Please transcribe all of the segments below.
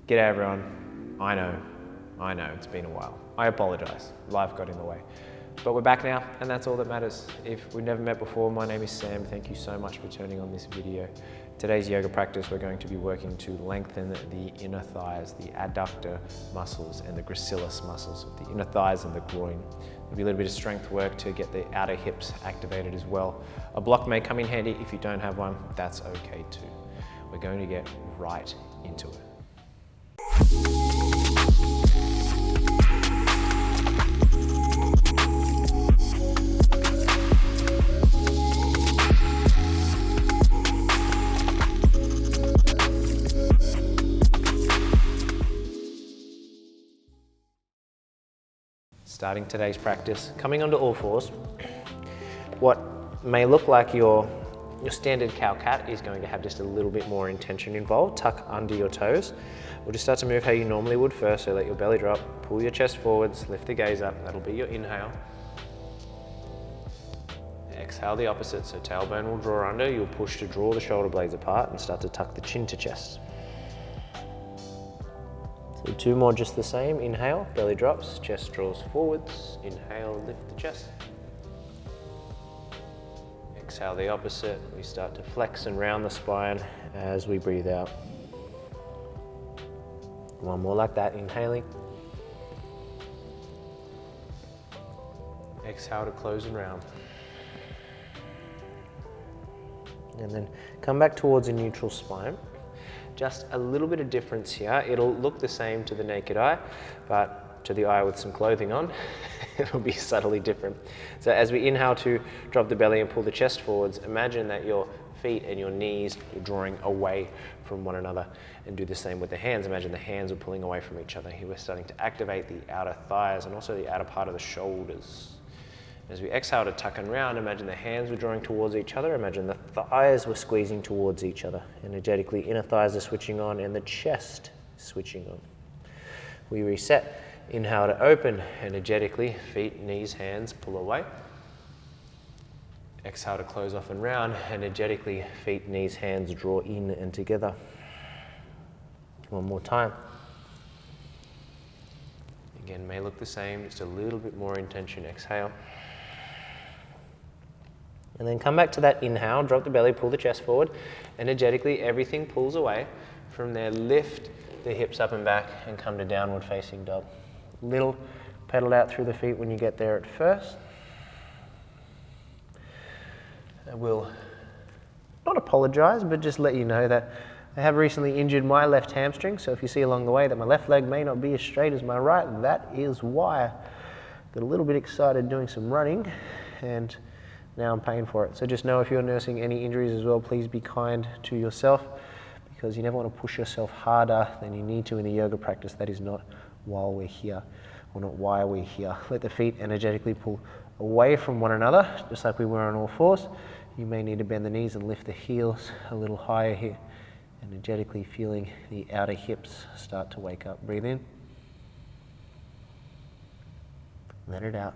G'day everyone. I know, it's been a while. I apologise, life got in the way. But we're back now, and that's all that matters. If we've never met before, my name is Sam. Thank you so much for turning on this video. Today's yoga practice, we're going to be working to lengthen the inner thighs, the adductor muscles and the gracilis muscles of the inner thighs and the groin. There'll be a little bit of strength work to get the outer hips activated as well. A block may come in handy. If you don't have one, that's okay too. We're going to get right into it. Starting today's practice, coming onto all fours. What may look like your standard cow-cat is going to have just a little bit more intention involved. Tuck under your toes. We'll just start to move how you normally would first, so let your belly drop, pull your chest forwards, lift the gaze up. That'll be your inhale. Exhale the opposite, so tailbone will draw under. You'll push to draw the shoulder blades apart and start to tuck the chin to chest. So two more just the same. Inhale, belly drops, chest draws forwards. Inhale, lift the chest. Exhale the opposite. We start to flex and round the spine as we breathe out. One more like that, inhaling. Exhale to close and round. And then come back towards a neutral spine. Just a little bit of difference here. It'll look the same to the naked eye, but to the eye with some clothing on, it'll be subtly different. So as we inhale to drop the belly and pull the chest forwards, imagine that your feet and your knees are drawing away from one another, and do the same with the hands. Imagine the hands are pulling away from each other. Here we're starting to activate the outer thighs and also the outer part of the shoulders. As we exhale to tuck and round, imagine the hands were drawing towards each other. Imagine the thighs were squeezing towards each other. Energetically, inner thighs are switching on and the chest switching on. We reset. Inhale to open. Energetically, feet, knees, hands pull away. Exhale to close off and round. Energetically, feet, knees, hands draw in and together. One more time. Again, may look the same, just a little bit more intention. Exhale. And then come back to that inhale, drop the belly, pull the chest forward. Energetically, everything pulls away. From there, lift the hips up and back and come to downward facing dog. Little pedal out through the feet when you get there at first. I will not apologise, but just let you know that I have recently injured my left hamstring. So if you see along the way that my left leg may not be as straight as my right, that is why. Got a little bit excited doing some running, and now I'm paying for it. So just know if you're nursing any injuries as well, please be kind to yourself, because you never want to push yourself harder than you need to in a yoga practice. That is not while we're here, or not why we're here. Let the feet energetically pull away from one another, just like we were on all fours. You may need to bend the knees and lift the heels a little higher here. Energetically feeling the outer hips start to wake up. Breathe in. Let it out.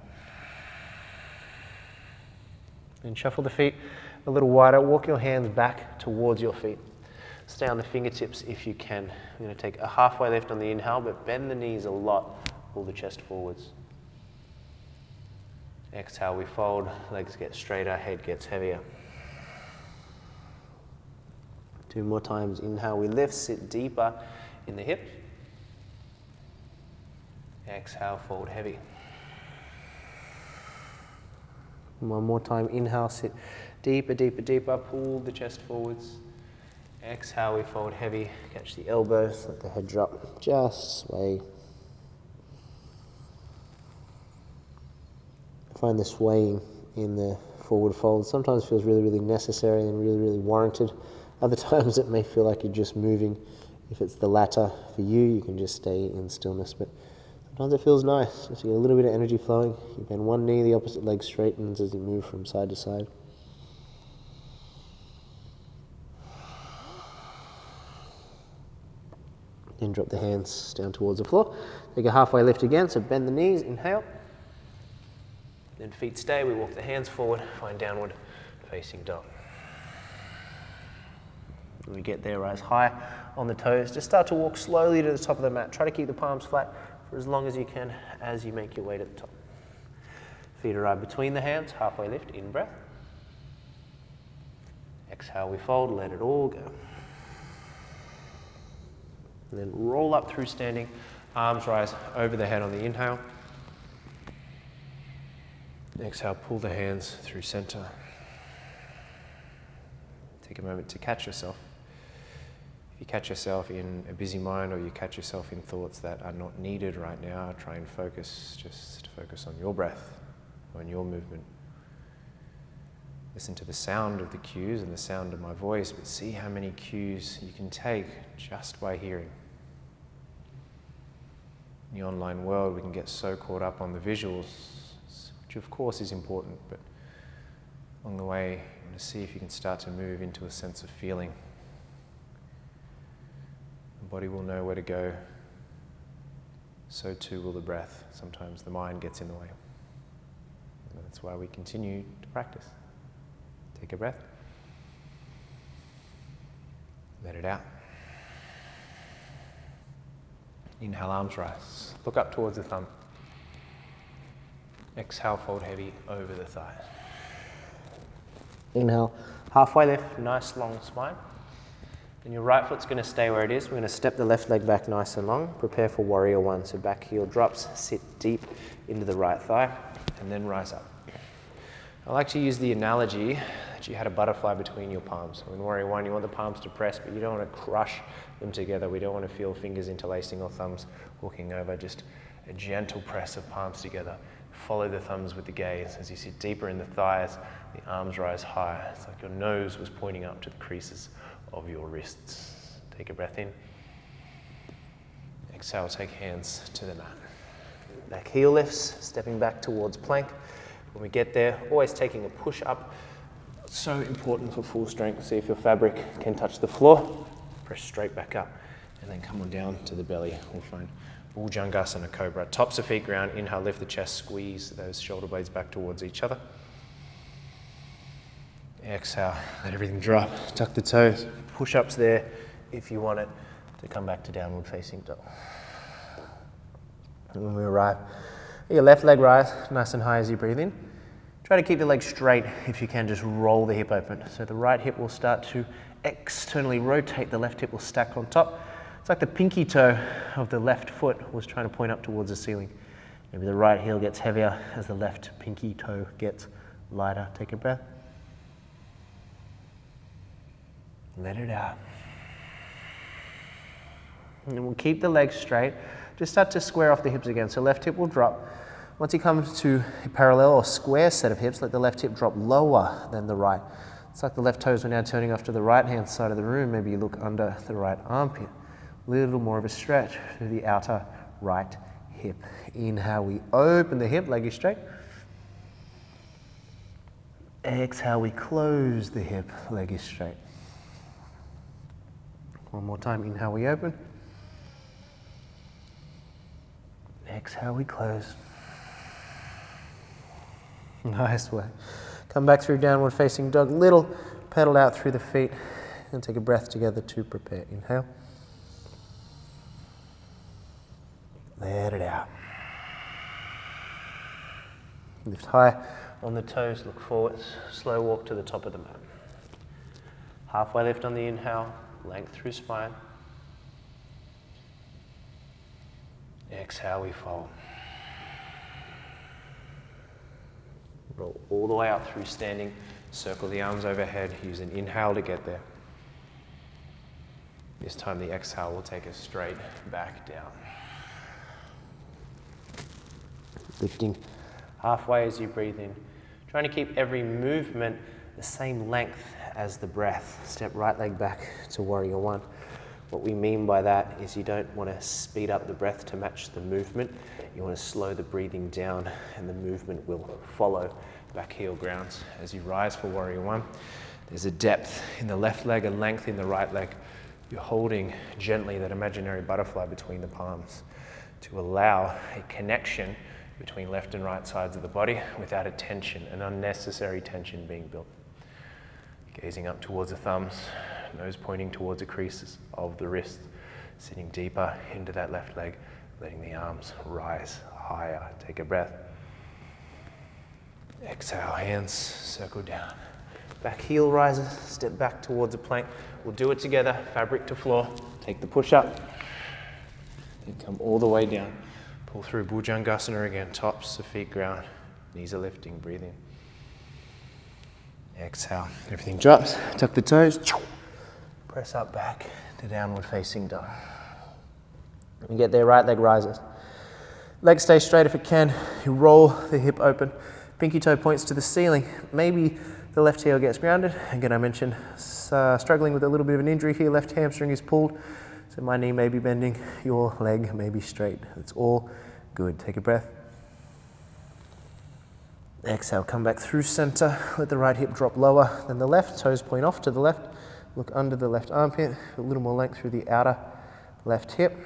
Then shuffle the feet a little wider. Walk your hands back towards your feet. Stay on the fingertips if you can. I'm going to take a halfway lift on the inhale, but bend the knees a lot. Pull the chest forwards. Exhale, we fold. Legs get straighter, head gets heavier. Two more times. Inhale, we lift, sit deeper in the hips. Exhale, fold heavy. One more time. Inhale, sit deeper, deeper, deeper. Pull the chest forwards. Exhale, we fold heavy. Catch the elbows, let the head drop. Just sway. I find the swaying in the forward fold sometimes feels really, really necessary and really, really warranted. Other times it may feel like you're just moving. If it's the latter for you, you can just stay in stillness. But sometimes it feels nice. Just get a little bit of energy flowing. You bend one knee, the opposite leg straightens as you move from side to side. Then drop the hands down towards the floor. Take a halfway lift again, so bend the knees, inhale. Then feet stay, we walk the hands forward, find downward facing dog. When we get there, rise high on the toes. Just start to walk slowly to the top of the mat. Try to keep the palms flat for as long as you can as you make your way to the top. Feet arrive between the hands, halfway lift, in breath. Exhale, we fold, let it all go. And then roll up through standing, arms rise over the head on the inhale. Exhale, pull the hands through center. Take a moment to catch yourself. If you catch yourself in a busy mind, or you catch yourself in thoughts that are not needed right now, try and just focus on your breath, on your movement. Listen to the sound of the cues and the sound of my voice, but see how many cues you can take just by hearing. In the online world, we can get so caught up on the visuals, which of course is important, but along the way, you want to see if you can start to move into a sense of feeling. The body will know where to go, so too will the breath. Sometimes the mind gets in the way. And that's why we continue to practice. Take a breath. Let it out. Inhale, arms rise. Look up towards the thumb. Exhale, fold heavy over the thighs. Inhale, halfway lift, nice long spine. Then your right foot's going to stay where it is. We're going to step the left leg back nice and long. Prepare for warrior one. So back heel drops, sit deep into the right thigh, and then rise up. I like to use the analogy that you had a butterfly between your palms. So in warrior one, you want the palms to press, but you don't want to crush them together. We don't want to feel fingers interlacing or thumbs walking over. Just a gentle press of palms together. Follow the thumbs with the gaze. As you sit deeper in the thighs, the arms rise higher. It's like your nose was pointing up to the creases of your wrists. Take a breath in. Exhale, take hands to the mat. Back heel lifts, stepping back towards plank. When we get there, always taking a push up. So important for full strength. See if your fabric can touch the floor. Press straight back up and then come on down to the belly. We'll find Bhujangasana Cobra. Tops of feet ground. Inhale, lift the chest, squeeze those shoulder blades back towards each other. Exhale, let everything drop. Tuck the toes. Push-ups there if you want it to come back to downward facing dog. And when we arrive, your left leg rise nice and high as you breathe in. Try to keep the leg straight if you can, just roll the hip open. So the right hip will start to externally rotate, the left hip will stack on top. It's like the pinky toe of the left foot was trying to point up towards the ceiling. Maybe the right heel gets heavier as the left pinky toe gets lighter. Take a breath. Let it out. And we'll keep the legs straight. Just start to square off the hips again. So left hip will drop. Once you come to a parallel or square set of hips, let the left hip drop lower than the right. It's like the left toes are now turning off to the right-hand side of the room. Maybe you look under the right armpit. A little more of a stretch through the outer right hip. Inhale, we open the hip, leg is straight. Exhale, we close the hip, leg is straight. One more time, inhale, we open. Exhale, we close. Nice way. Come back through downward facing dog. Little pedal out through the feet and take a breath together to prepare. Inhale. Let it out. Lift high on the toes, look forwards. Slow walk to the top of the mat. Halfway lift on the inhale, length through spine. Exhale, we fold. Roll all the way up through standing. Circle the arms overhead. Use an inhale to get there. This time the exhale will take us straight back down. Lifting halfway as you breathe in. Trying to keep every movement the same length as the breath. Step right leg back to warrior one. What we mean by that is you don't want to speed up the breath to match the movement. You want to slow the breathing down and the movement will follow. Back heel grounds. As you rise for warrior one, there's a depth in the left leg, a length in the right leg. You're holding gently that imaginary butterfly between the palms to allow a connection between left and right sides of the body without a tension, an unnecessary tension being built. Gazing up towards the thumbs, nose pointing towards the creases of the wrist, sitting deeper into that left leg, letting the arms rise higher. Take a breath. Exhale, hands circle down. Back heel rises, step back towards a plank. We'll do it together, fabric to floor. Take the push up, then come all the way down. Pull through Bhujangasana again, tops of feet ground, knees are lifting, breathe in. Exhale, everything drops, tuck the toes, press up back to downward facing dog. When you get there, right leg rises. Leg stays straight if it can. You roll the hip open, pinky toe points to the ceiling. Maybe the left heel gets grounded. Again, I mentioned struggling with a little bit of an injury here, left hamstring is pulled. So my knee may be bending, your leg may be straight. It's all good. Take a breath. Exhale, come back through center. Let the right hip drop lower than the left. Toes point off to the left. Look under the left armpit. A little more length through the outer left hip.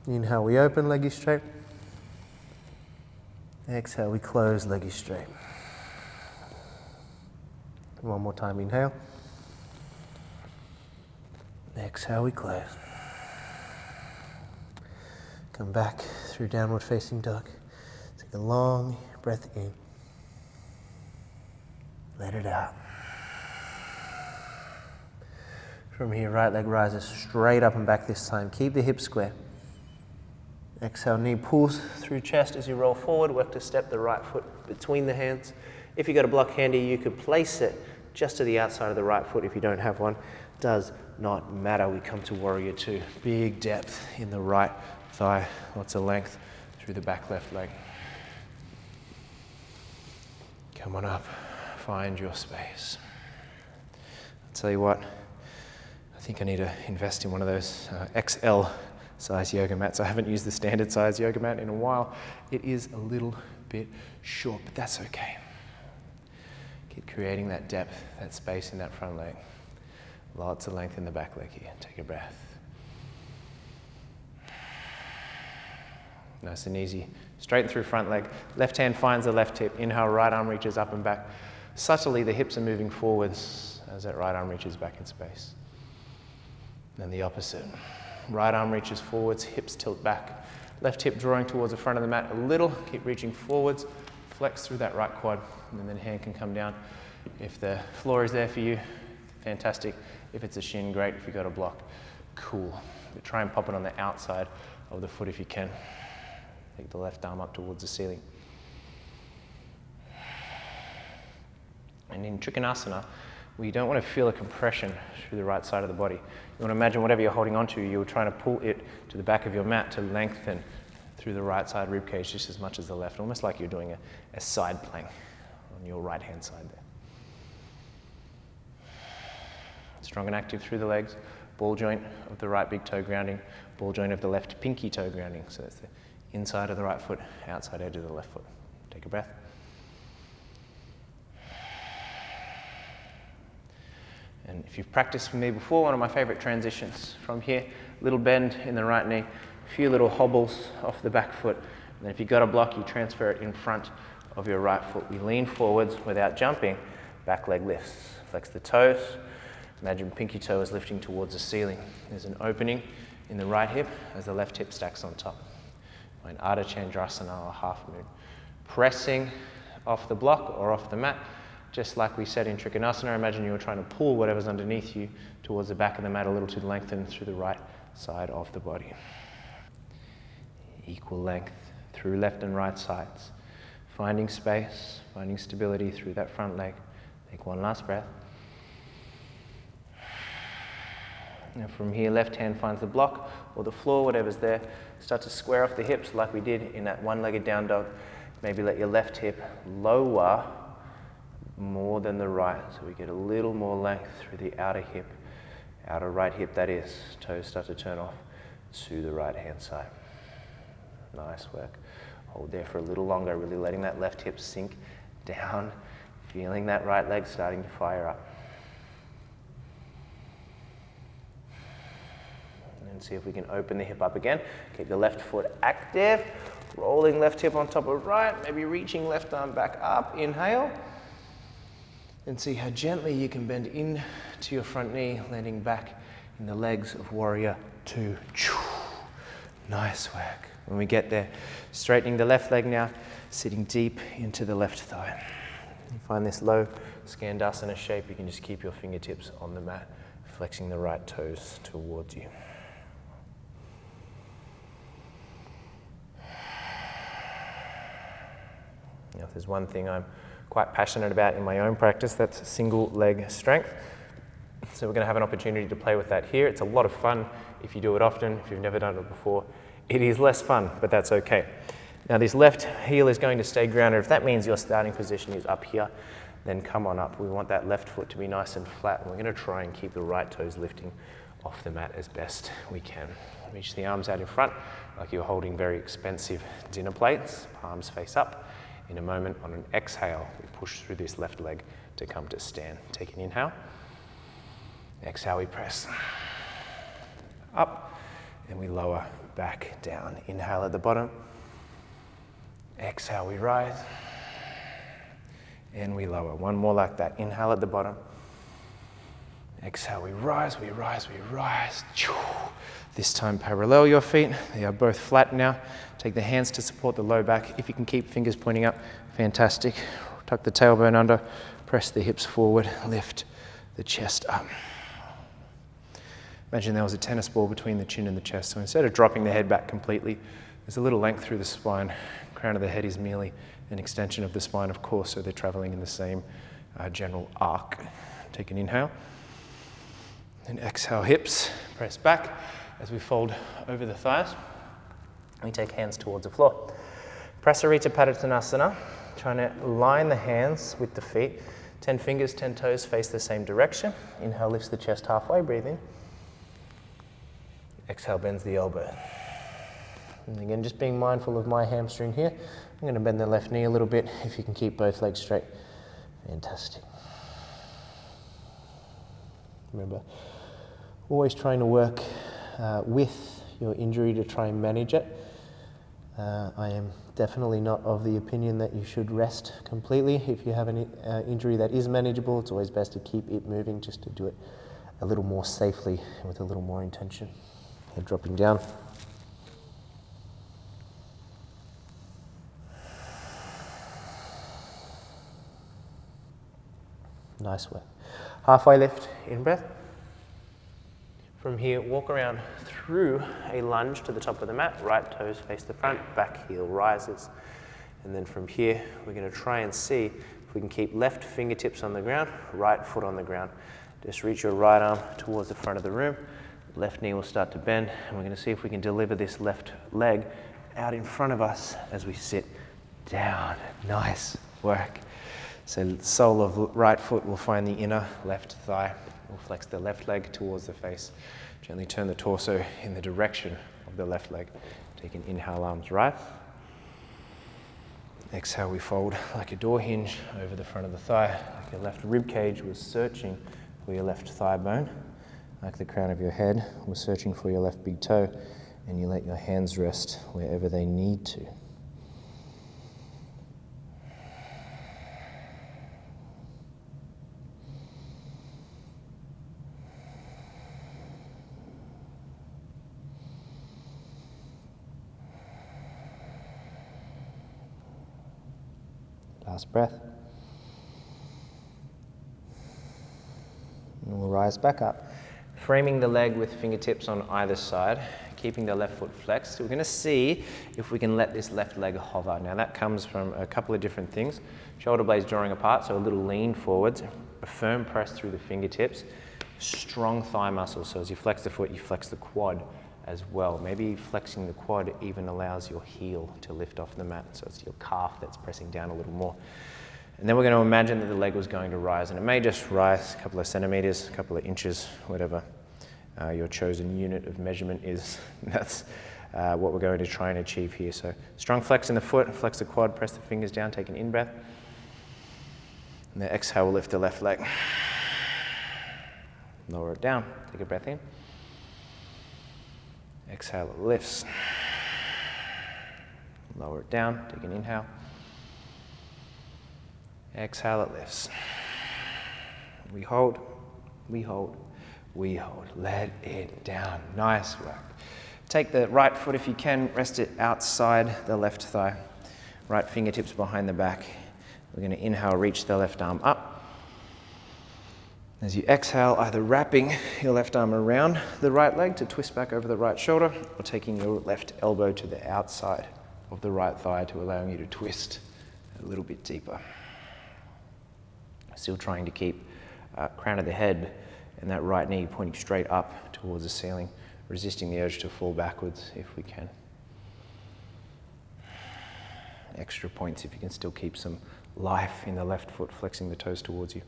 Inhale, we open, leg is straight. Exhale, we close, leg is straight. One more time, inhale. Exhale, we close. Come back through downward facing dog. Take a long breath in. Let it out. From here, right leg rises straight up and back this time. Keep the hips square. Exhale, knee pulls through chest as you roll forward. Work to step the right foot between the hands. If you've got a block handy, you could place it just to the outside of the right foot. If you don't have one, does not matter. We come to warrior two. Big depth in the right thigh. Lots of length through the back left leg. Come on up. Find your space. I'll tell you what, I think I need to invest in one of those XL size yoga mats. I haven't used the standard size yoga mat in a while. It is a little bit short, but that's okay. Keep creating that depth, that space in that front leg. Lots of length in the back leg here. Take a breath. Nice and easy. Straighten through front leg. Left hand finds the left hip. Inhale, right arm reaches up and back. Subtly, the hips are moving forwards as that right arm reaches back in space. Then the opposite. Right arm reaches forwards, hips tilt back. Left hip drawing towards the front of the mat a little. Keep reaching forwards. Flex through that right quad, and then hand can come down. If the floor is there for you, fantastic. If it's a shin, great. If you've got a block, cool. But try and pop it on the outside of the foot if you can. Take the left arm up towards the ceiling. And in Trikonasana, we don't want to feel a compression through the right side of the body. You want to imagine whatever you're holding onto, you're trying to pull it to the back of your mat to lengthen through the right side rib cage just as much as the left, almost like you're doing a side plank on your right hand side there. Strong and active through the legs, ball joint of the right big toe grounding, ball joint of the left pinky toe grounding. So that's the inside of the right foot, outside edge of the left foot. Take a breath. And if you've practiced with me before, one of my favorite transitions from here, little bend in the right knee, a few little hobbles off the back foot. And then if you've got a block, you transfer it in front of your right foot. We lean forwards without jumping, back leg lifts. Flex the toes. Imagine pinky toe is lifting towards the ceiling. There's an opening in the right hip as the left hip stacks on top. Find Ardha Chandrasana or half moon. Pressing off the block or off the mat. Just like we said in Trikonasana, imagine you were trying to pull whatever's underneath you towards the back of the mat a little to lengthen through the right side of the body. Equal length through left and right sides. Finding space, finding stability through that front leg. Take one last breath. And from here, left hand finds the block or the floor, whatever's there. Start to square off the hips like we did in that one-legged down dog. Maybe let your left hip lower more than the right, so we get a little more length through the outer hip, outer right hip that is. Toes start to turn off to the right hand side. Nice work. Hold there for a little longer, really letting that left hip sink down, feeling that right leg starting to fire up. And see if we can open the hip up again. Keep the left foot active, rolling left hip on top of right, maybe reaching left arm back up. Inhale. And see how gently you can bend in to your front knee, landing back in the legs of warrior 2. Nice work. When we get there, straightening the left leg now, sitting deep into the left thigh. You find this low Skandasana shape, you can just keep your fingertips on the mat, flexing the right toes towards you. Now, if there's one thing I'm quite passionate about in my own practice, that's single leg strength. So we're going to have an opportunity to play with that here. It's a lot of fun if you do it often. If you've never done it before, it is less fun, but that's okay. Now this left heel is going to stay grounded. If that means your starting position is up here, then come on up. We want that left foot to be nice and flat, and we're going to try and keep the right toes lifting off the mat as best we can. Reach the arms out in front like you're holding very expensive dinner plates, palms face up. In a moment, on an exhale, we push through this left leg to come to stand. Take an inhale. Exhale, we press up, and we lower back down. Inhale at the bottom. Exhale, we rise, and we lower. One more like that. Inhale at the bottom. Exhale, we rise, we rise, we rise. This time parallel your feet. They are both flat now. Take the hands to support the low back. If you can keep fingers pointing up, fantastic. Tuck the tailbone under, press the hips forward, lift the chest up. Imagine there was a tennis ball between the chin and the chest. So instead of dropping the head back completely, there's a little length through the spine. Crown of the head is merely an extension of the spine, of course, so they're traveling in the same general arc. Take an inhale. And exhale, hips, press back as we fold over the thighs. We take hands towards the floor. Prasarita Padottanasana, trying to line the hands with the feet. 10 fingers, 10 toes face the same direction. Inhale, lifts the chest halfway, breathe in. Exhale, bends the elbow. And again, just being mindful of my hamstring here. I'm going to bend the left knee a little bit. If you can keep both legs straight, fantastic. Remember, always trying to work with your injury to try and manage it. I am definitely not of the opinion that you should rest completely. If you have an injury that is manageable, it's always best to keep it moving, just to do it a little more safely and with a little more intention. Head dropping down. Nice work. Halfway lift, in breath. From here, walk around through a lunge to the top of the mat. Right toes face the front, back heel rises. And then from here, we're going to try and see if we can keep left fingertips on the ground, right foot on the ground. Just reach your right arm towards the front of the room. Left knee will start to bend, and we're going to see if we can deliver this left leg out in front of us as we sit down. Nice work. So the sole of right foot will find the inner left thigh. We'll flex the left leg towards the face. Gently turn the torso in the direction of the left leg. Take an inhale, arms right. Exhale, we fold like a door hinge over the front of the thigh, like your left rib cage was searching for your left thigh bone, like the crown of your head was searching for your left big toe, and you let your hands rest wherever they need to. Last breath. And we'll rise back up, framing the leg with fingertips on either side, keeping the left foot flexed. So we're going to see if we can let this left leg hover. Now that comes from a couple of different things. Shoulder blades drawing apart, so a little lean forwards, a firm press through the fingertips, strong thigh muscles. So as you flex the foot, you flex the quad as well. Maybe flexing the quad even allows your heel to lift off the mat, so it's your calf that's pressing down a little more. And then we're going to imagine that the leg was going to rise, and it may just rise a couple of centimeters, a couple of inches, whatever your chosen unit of measurement is. That's what we're going to try and achieve here. So strong flex in the foot, flex the quad, press the fingers down, take an in-breath. And then exhale, we'll lift the left leg. Lower it down, take a breath in. Exhale, it lifts. Lower it down, take an inhale. Exhale, it lifts. We hold, we hold, we hold. Let it down. Nice work. Take the right foot if you can, rest it outside the left thigh. Right fingertips behind the back. We're going to inhale, reach the left arm up. As you exhale, either wrapping your left arm around the right leg to twist back over the right shoulder, or taking your left elbow to the outside of the right thigh to allowing you to twist a little bit deeper. Still trying to keep crown of the head and that right knee pointing straight up towards the ceiling, resisting the urge to fall backwards if we can. Extra points if you can still keep some life in the left foot, flexing the toes towards you.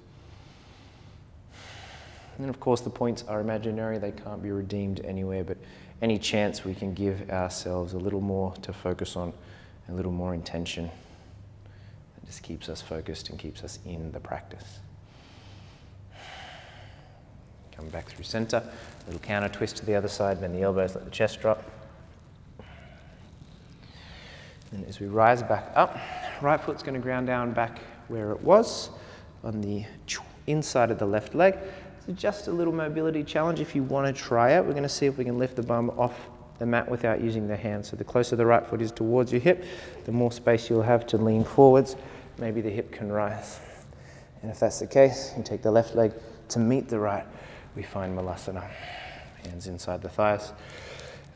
And of course the points are imaginary, they can't be redeemed anywhere, but any chance we can give ourselves a little more to focus on, a little more intention, it just keeps us focused and keeps us in the practice. Come back through center, a little counter twist to the other side, bend the elbows, let the chest drop. And as we rise back up, right foot's going to ground down back where it was on the inside of the left leg. So just a little mobility challenge if you want to try it. We're going to see if we can lift the bum off the mat without using the hands. So the closer the right foot is towards your hip, the more space you'll have to lean forwards. Maybe the hip can rise. And if that's the case, you take the left leg to meet the right. We find Malasana. Hands inside the thighs,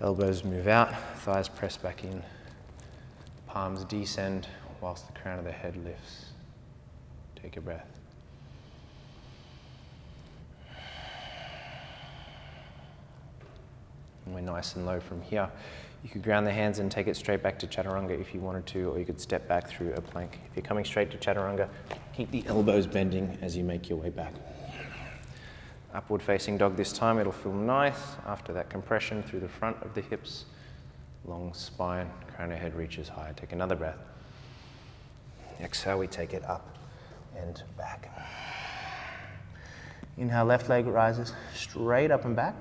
elbows move out, thighs press back in, palms descend whilst the crown of the head lifts. Take a breath. And we're nice and low from here. You could ground the hands and take it straight back to Chaturanga if you wanted to, or you could step back through a plank. If you're coming straight to Chaturanga, keep the elbows bending as you make your way back. Upward facing dog this time, it'll feel nice after that compression through the front of the hips, long spine, crown of head reaches high. Take another breath. Exhale, we take it up and back. Inhale, left leg rises straight up and back.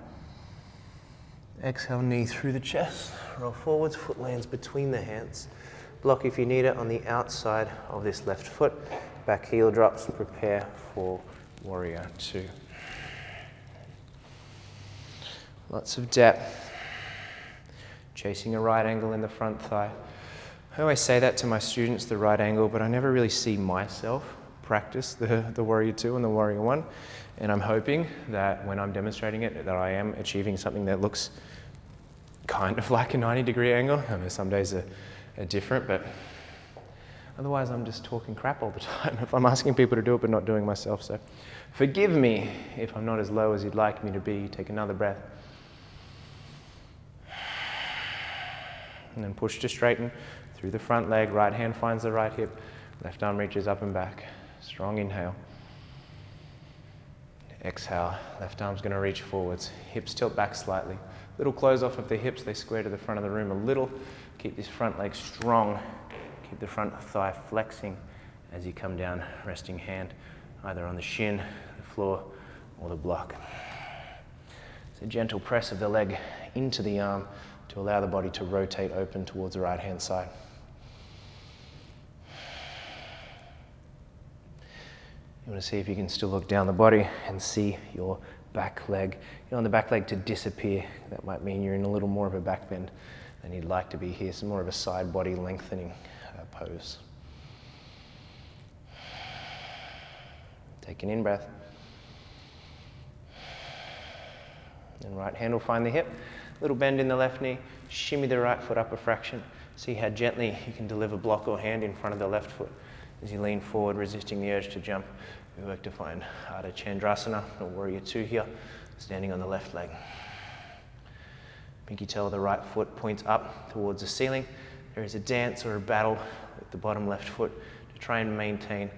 Exhale, knee through the chest, roll forwards, foot lands between the hands. Block if you need it on the outside of this left foot. Back heel drops, prepare for warrior two. Lots of depth. Chasing a right angle in the front thigh. I always say that to my students, the right angle, but I never really see myself practice the warrior two and the warrior one. And I'm hoping that when I'm demonstrating it, that I am achieving something that looks kind of like a 90-degree angle. I mean, some days are different, but otherwise I'm just talking crap all the time if I'm asking people to do it but not doing myself. So forgive me if I'm not as low as you'd like me to be. Take another breath. And then push to straighten through the front leg. Right hand finds the right hip. Left arm reaches up and back. Strong inhale. Exhale. Left arm's going to reach forwards. Hips tilt back slightly. Little close off of the hips. They square to the front of the room a little. Keep this front leg strong. Keep the front thigh flexing as you come down, resting hand either on the shin, the floor, or the block. It's a gentle press of the leg into the arm to allow the body to rotate open towards the right hand side. You want to see if you can still look down the body and see your back leg. You don't want the back leg to disappear. That might mean you're in a little more of a back bend than you'd like to be here. So more of a side body lengthening pose. Take an in-breath. And right hand will find the hip. Little bend in the left knee. Shimmy the right foot up a fraction. See how gently you can deliver block or hand in front of the left foot. As you lean forward, resisting the urge to jump, we work to find Ardha Chandrasana, or warrior two here, standing on the left leg. Pinky toe of the right foot points up towards the ceiling. There is a dance or a battle with the bottom left foot to try and maintain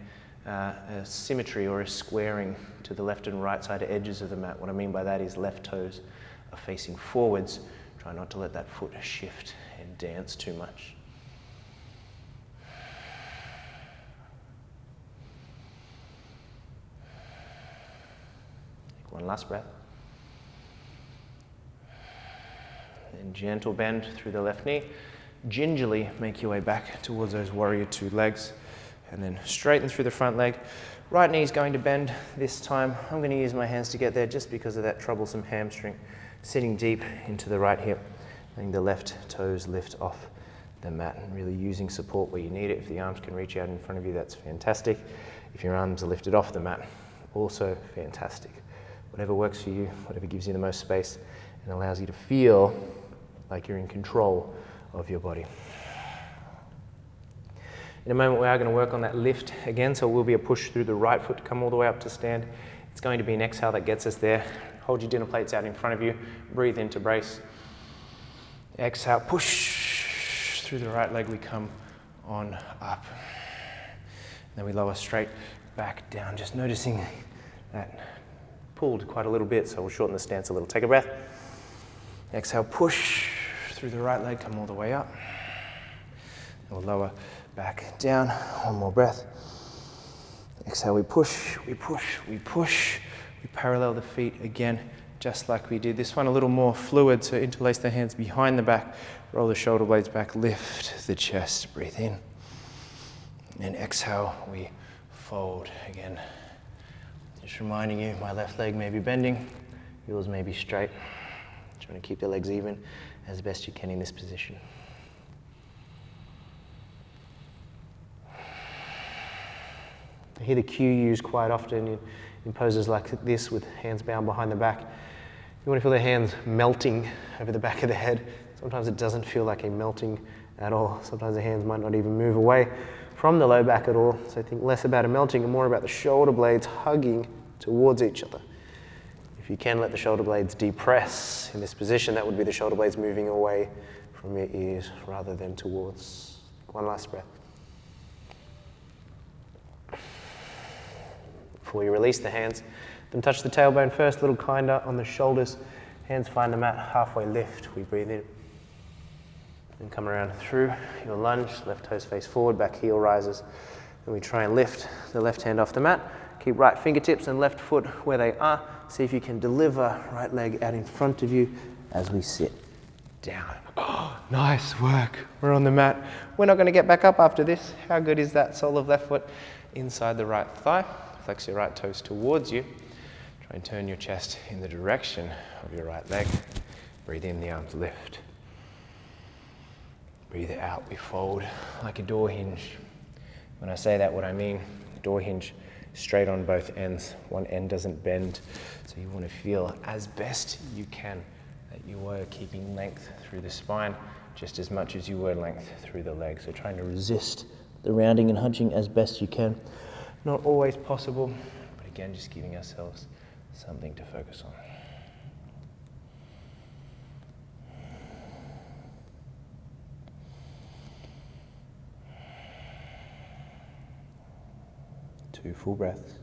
a symmetry or a squaring to the left and right side edges of the mat. What I mean by that is left toes are facing forwards. Try not to let that foot shift and dance too much. Take one last breath. And gentle bend through the left knee. Gingerly make your way back towards those warrior two legs. and then straighten through the front leg. Right knee is going to bend this time. I'm going to use my hands to get there just because of that troublesome hamstring sitting deep into the right hip. Letting the left toes lift off the mat and really using support where you need it. If the arms can reach out in front of you, that's fantastic. If your arms are lifted off the mat, also fantastic. Whatever works for you, whatever gives you the most space and allows you to feel like you're in control of your body. In a moment, we are going to work on that lift again, so it will be a push through the right foot to come all the way up to stand. It's going to be an exhale that gets us there. Hold your dinner plates out in front of you. Breathe in to brace. Exhale, push through the right leg. We come on up. And then we lower straight back down, just noticing that pulled quite a little bit, so we'll shorten the stance a little. Take a breath. Exhale, push through the right leg, come all the way up. And we'll lower back down. One more breath. Exhale, we push, we push, we push. We parallel the feet again, just like we did. This one a little more fluid, so interlace the hands behind the back, roll the shoulder blades back, lift the chest, breathe in. And exhale, we fold again. Just reminding you, my left leg may be bending, yours may be straight. Trying to keep the legs even as best you can in this position. I hear the cue used quite often in poses like this with hands bound behind the back. You want to feel the hands melting over the back of the head. Sometimes it doesn't feel like a melting at all. Sometimes the hands might not even move away from the low back at all. So think less about a melting and more about the shoulder blades hugging towards each other. If you can let the shoulder blades depress in this position, that would be the shoulder blades moving away from your ears rather than towards. One last breath. Before you release the hands, then touch the tailbone first, a little kinder on the shoulders. Hands find the mat, halfway lift. We breathe in. Then come around through your lunge, left toes face forward, back heel rises. Then we try and lift the left hand off the mat. Keep right fingertips and left foot where they are. See if you can deliver right leg out in front of you as we sit down. Oh, nice work. We're on the mat. We're not going to get back up after this. How good is that sole of left foot inside the right thigh? Flex your right toes towards you. Try and turn your chest in the direction of your right leg. Breathe in, the arms lift. Breathe out, we fold like a door hinge. When I say that, what I mean, door hinge straight on both ends. One end doesn't bend, so you want to feel as best you can that you were keeping length through the spine just as much as you were length through the legs. So trying to resist the rounding and hunching as best you can. Not always possible, but again, just giving ourselves something to focus on. Two full breaths.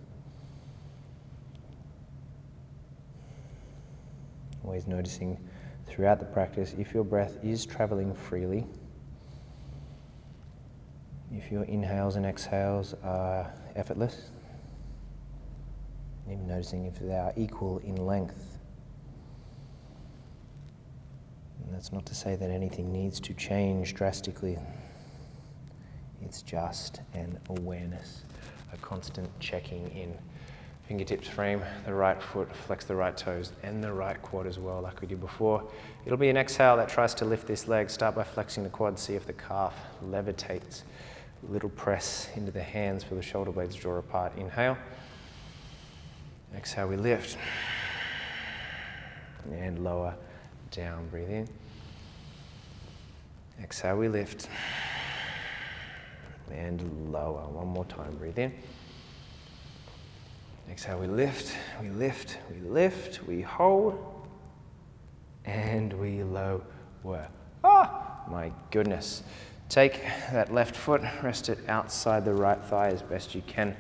Always noticing throughout the practice if your breath is traveling freely, if your inhales and exhales are effortless, even noticing if they are equal in length. And that's not to say that anything needs to change drastically. It's just an awareness, a constant checking in. Fingertips frame the right foot, flex the right toes and the right quad as well, like we did before. It'll be an exhale that tries to lift this leg. Start by flexing the quad, see if the calf levitates. A little press into the hands for the shoulder blades draw apart. Inhale. Exhale, we lift. And lower down, breathe in. Exhale, we lift. And lower. One more time, breathe in. Exhale, we lift, we lift, we lift, we hold, and we lower. Ah, my goodness. Take that left foot, rest it outside the right thigh as best you can.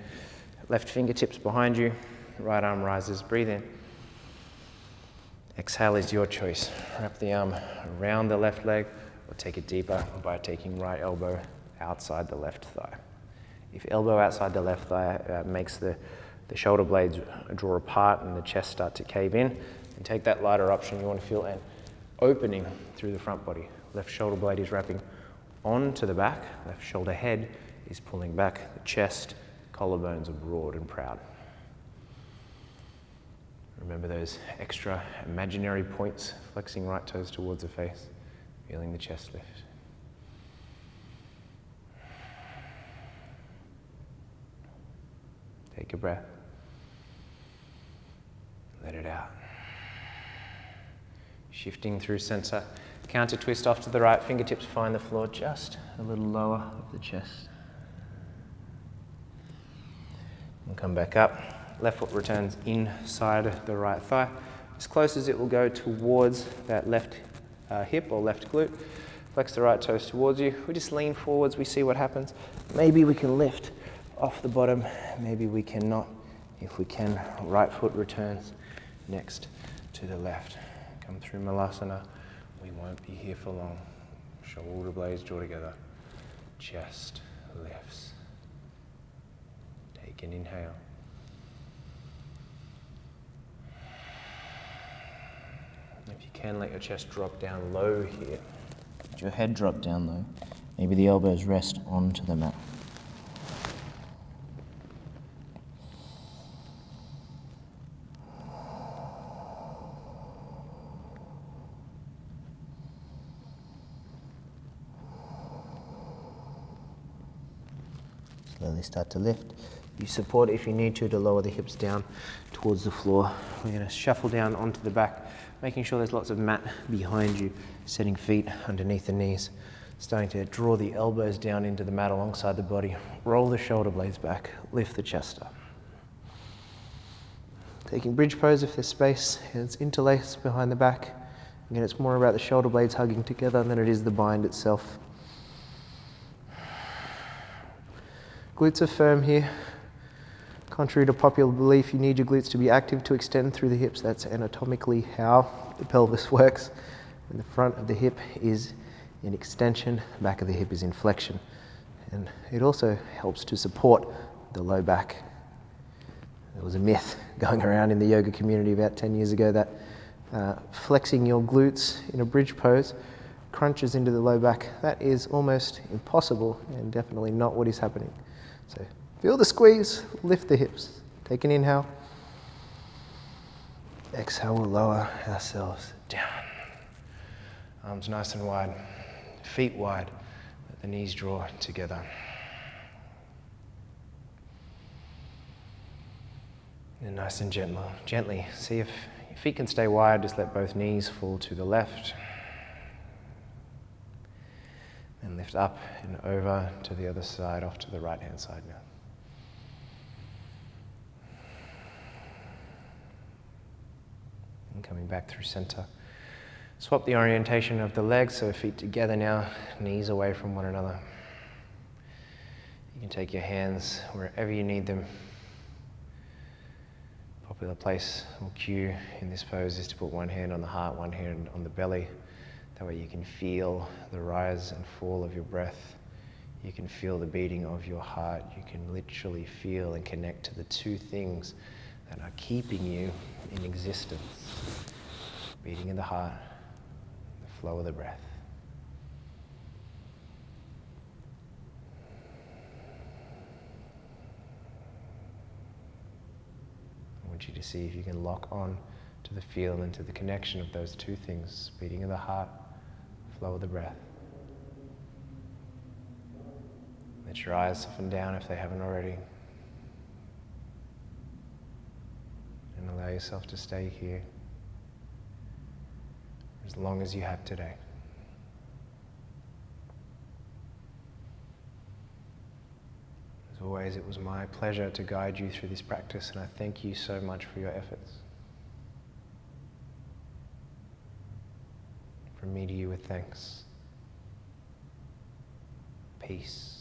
Left fingertips behind you, right arm rises, breathe in. Exhale is your choice. Wrap the arm around the left leg or take it deeper by taking right elbow outside the left thigh. If elbow outside the left thigh makes the shoulder blades draw apart and the chest start to cave in, and take that lighter option. You want to feel an opening through the front body. Left shoulder blade is wrapping onto the back, left shoulder head is pulling back. The chest, collarbones are broad and proud. Remember those extra imaginary points, flexing right toes towards the face, feeling the chest lift. Take a breath. Let it out. Shifting through center. Counter twist off to the right, fingertips find the floor just a little lower of the chest. And come back up. Left foot returns inside the right thigh, as close as it will go towards that left hip or left glute. Flex the right toes towards you. We just lean forwards, we see what happens. Maybe we can lift off the bottom, maybe we cannot. If we can, right foot returns next to the left. Come through Malasana. We won't be here for long. Shoulder blades draw together. Chest lifts. Take an inhale. If you can, let your chest drop down low here. Let your head drop down low. Maybe the elbows rest onto the mat. Slowly start to lift. You support if you need to lower the hips down towards the floor. We're going to shuffle down onto the back, making sure there's lots of mat behind you, setting feet underneath the knees, starting to draw the elbows down into the mat alongside the body. Roll the shoulder blades back, lift the chest up. Taking bridge pose if there's space, and it's interlaced behind the back. Again, it's more about the shoulder blades hugging together than it is the bind itself. Glutes are firm here. Contrary to popular belief, you need your glutes to be active to extend through the hips. That's anatomically how the pelvis works. And the front of the hip is in extension, the back of the hip is in flexion. And it also helps to support the low back. There was a myth going around in the yoga community about 10 years ago that flexing your glutes in a bridge pose crunches into the low back. That is almost impossible and definitely not what is happening. So feel the squeeze, lift the hips. Take an inhale. Exhale, we'll lower ourselves down. Arms nice and wide, feet wide. Let the knees draw together. And nice and gently. See if your feet can stay wide, just let both knees fall to the left. And lift up and over to the other side, off to the right-hand side now. And coming back through center. Swap the orientation of the legs, so feet together now, knees away from one another. You can take your hands wherever you need them. Popular place or cue in this pose is to put one hand on the heart, one hand on the belly. That way you can feel the rise and fall of your breath. You can feel the beating of your heart. You can literally feel and connect to the two things that are keeping you in existence. Beating of the heart, the flow of the breath. I want you to see if you can lock on to the feel and to the connection of those two things, beating of the heart, flow of the breath. Let your eyes soften down if they haven't already. And allow yourself to stay here as long as you have today. As always, it was my pleasure to guide you through this practice, and I thank you so much for your efforts. From me to you with thanks. Peace.